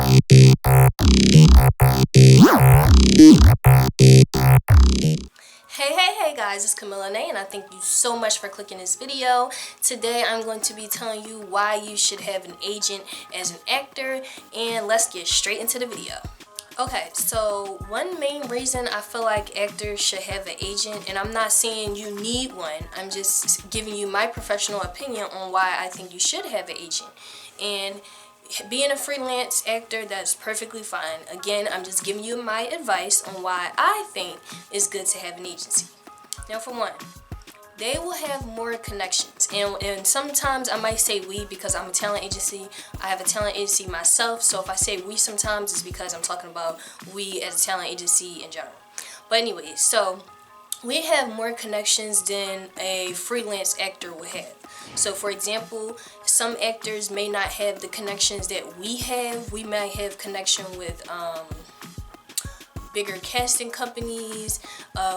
Hey guys, it's Kamilla Lanae and I thank you so much for clicking this video. Today I'm going to be telling you why you should have an agent as an actor, and let's get straight into the video. Okay, so one main reason I feel like actors should have an agent, and I'm not saying you need one, I'm just giving you my professional opinion on why I think you should have an agent. And being a freelance actor, that's perfectly fine. Again, I'm just giving you my advice on why I think it's good to have an agency. Now, for one, they will have more connections, and sometimes I might say we because I'm a talent agency. I have a talent agency myself, so if I say we sometimes, it's because I'm talking about we as a talent agency in general. But anyway, so we have more connections than a freelance actor would have. So for example, some actors may not have the connections that we have. We might have connection with bigger casting companies.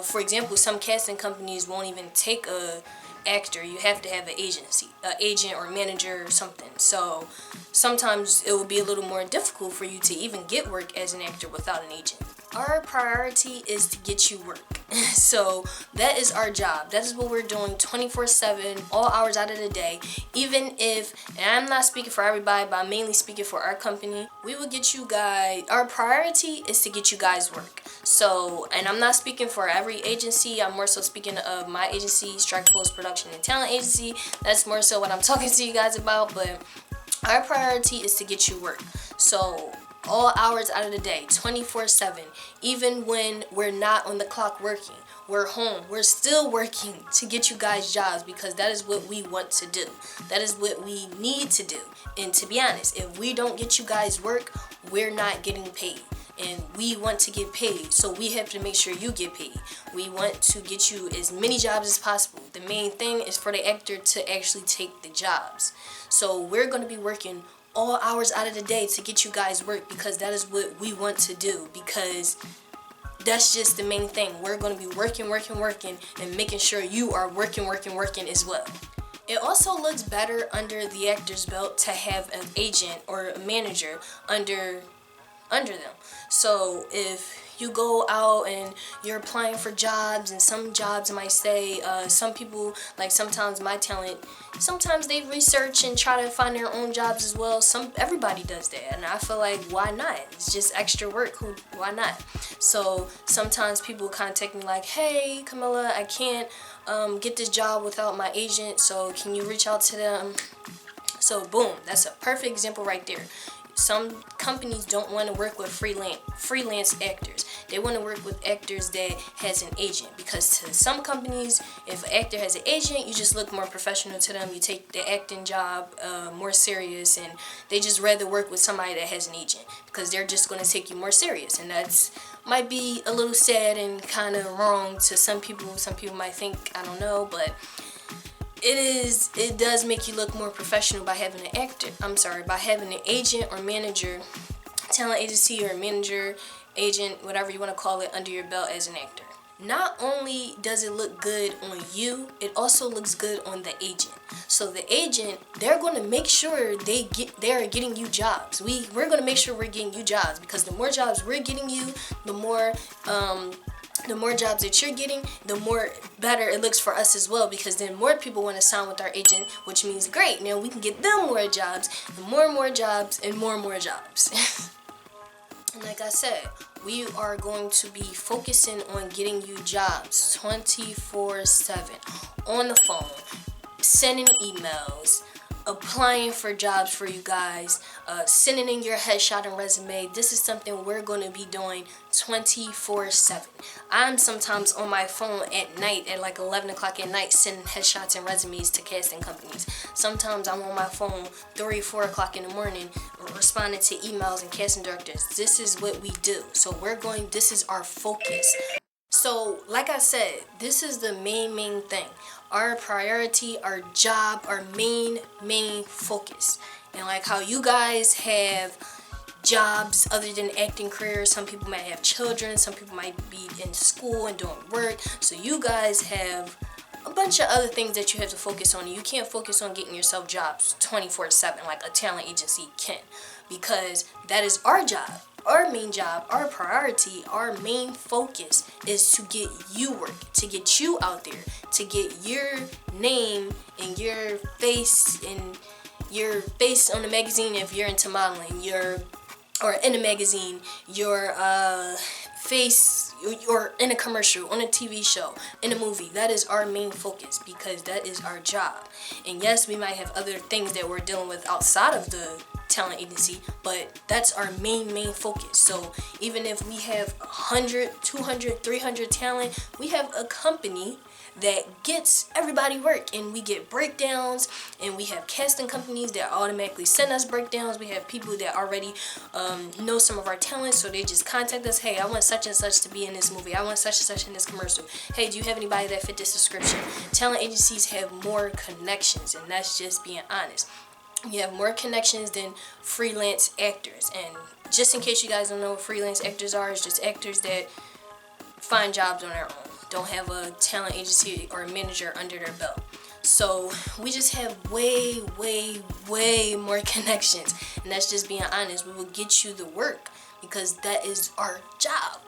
For example, some casting companies won't even take a actor. You have to have an agent or manager or something. So sometimes it will be a little more difficult for you to even get work as an actor without an agent. Our priority is to get you work. So that is our job. That is what we're doing 24/7, all hours out of the day. Even if, and I'm not speaking for everybody, but I'm mainly speaking for our company, we will get you guys, our priority is to get you guys work. So, and I'm not speaking for every agency, I'm more so speaking of my agency, Strike Post Production and Talent Agency. That's more so what I'm talking to you guys about, but our priority is to get you work. So all hours out of the day, 24/7, even when we're not on the clock working, we're home, we're still working to get you guys jobs, because that is what we want to do. That is what we need to do. And to be honest, if we don't get you guys work, we're not getting paid. And we want to get paid, so we have to make sure you get paid. We want to get you as many jobs as possible. The main thing is for the actor to actually take the jobs. So we're going to be working all hours out of the day to get you guys work, because that is what we want to do, because that's just the main thing. We're going to be working, and making sure you are working as well. It also looks better under the actor's belt to have an agent or a manager under them. So if you go out and you're applying for jobs, and some jobs might say, some people, like sometimes my talent, sometimes they research and try to find their own jobs as well. Everybody does that, and I feel like, why not? It's just extra work. Why not? So sometimes people contact me like, hey Kamilla, I can't get this job without my agent, so can you reach out to them? So boom, that's a perfect example right there. Some companies don't want to work with freelance actors. They want to work with actors that has an agent, because to some companies, if an actor has an agent, you just look more professional to them. You take the acting job more serious, and they just rather work with somebody that has an agent, because they're just going to take you more serious. And that's might be a little sad and kind of wrong to some people. Some people might think, I don't know, but it does make you look more professional by having by having an agent or manager, talent agency or manager, agent, whatever you want to call it, under your belt as an actor. Not only does it look good on you, it also looks good on the agent. So the agent, they're going to make sure they are getting you jobs. We're going to make sure we're getting you jobs, because the more jobs we're getting you, the more jobs that you're getting, the more better it looks for us as well, because then more people want to sign with our agent, which means great, now we can get them more jobs, and more jobs, and more jobs. And like I said, we are going to be focusing on getting you jobs 24/7, on the phone, sending emails, applying for jobs for you guys, sending in your headshot and resume. This is something we're going to be doing 24/7. I'm sometimes on my phone at night at like 11 o'clock at night sending headshots and resumes to casting companies. Sometimes I'm on my phone 3-4 o'clock in the morning responding to emails and casting directors. This is what we do. So this is our focus. So like I said, this is the main thing. Our priority, our job, our main focus. And like how you guys have jobs other than acting careers, some people might have children, some people might be in school and doing work. So you guys have a bunch of other things that you have to focus on. You can't focus on getting yourself jobs 24/7 like a talent agency can. because that is our job. Our main job, our priority, our main focus is to get you work, to get you out there, to get your name and your face on the magazine if you're into modeling, or in a magazine, your face, or in a commercial, on a TV show, in a movie. That is our main focus because that is our job. And yes, we might have other things that we're dealing with outside of the talent agency, but that's our main focus. So even if we have 100, 200, 300 talent, we have a company that gets everybody work, and we get breakdowns, and we have casting companies that automatically send us breakdowns. We have people that already know some of our talents, so they just contact us. Hey, I want such and such to be in this movie. I want such and such in this commercial. Hey, do you have anybody that fit this description? Talent agencies have more connections, and that's just being honest. You have more connections than freelance actors. And just in case you guys don't know what freelance actors are, it's just actors that find jobs on their own, don't have a talent agency or a manager under their belt. So we just have way more connections, and that's just being honest. We will get you the work because that is our job.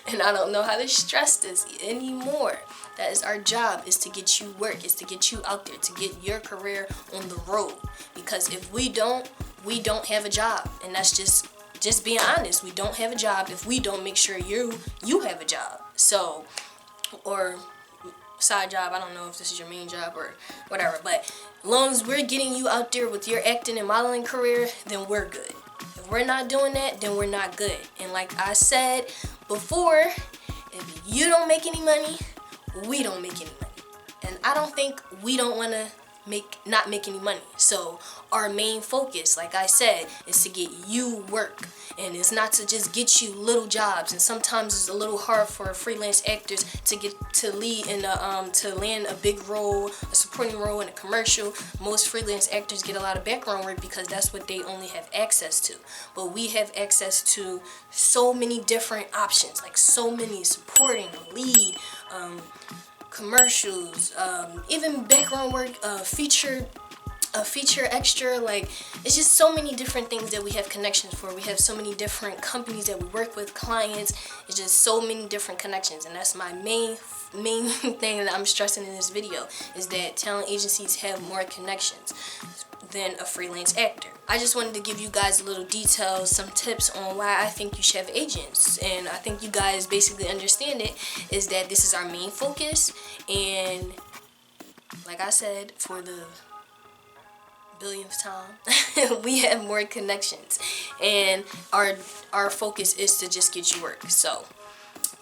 And I don't know how to stress this anymore. That is our job, is to get you work, is to get you out there, to get your career on the road. Because if we don't have a job. And that's just being honest. We don't have a job if we don't make sure you have a job. So, or side job, I don't know if this is your main job or whatever, but as long as we're getting you out there with your acting and modeling career, then we're good. If we're not doing that, then we're not good. And like I said before, if you don't make any money, we don't make any money. And I don't think we don't want to not make any money. So our main focus, like I said, is to get you work, and it's not to just get you little jobs. And sometimes it's a little hard for freelance actors to get to lead in to land a big role, a supporting role in a commercial. Most freelance actors get a lot of background work because that's what they only have access to. But we have access to so many different options, like so many: supporting, lead, commercials, even background work, feature extra. Like, it's just so many different things that we have connections for. We have so many different companies that we work with, clients. It's just so many different connections, and that's my main thing that I'm stressing in this video, is that talent agencies have more connections than a freelance actor. I just wanted to give you guys a little details, some tips on why I think you should have agents, and I think you guys basically understand it, is that this is our main focus. And like I said, for the billionth time, we have more connections, and our focus is to just get you work. So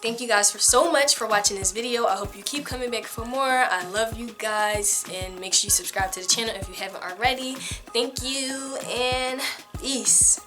thank you guys so much for watching this video. I hope you keep coming back for more. I love you guys, and make sure you subscribe to the channel if you haven't already. Thank you, and peace.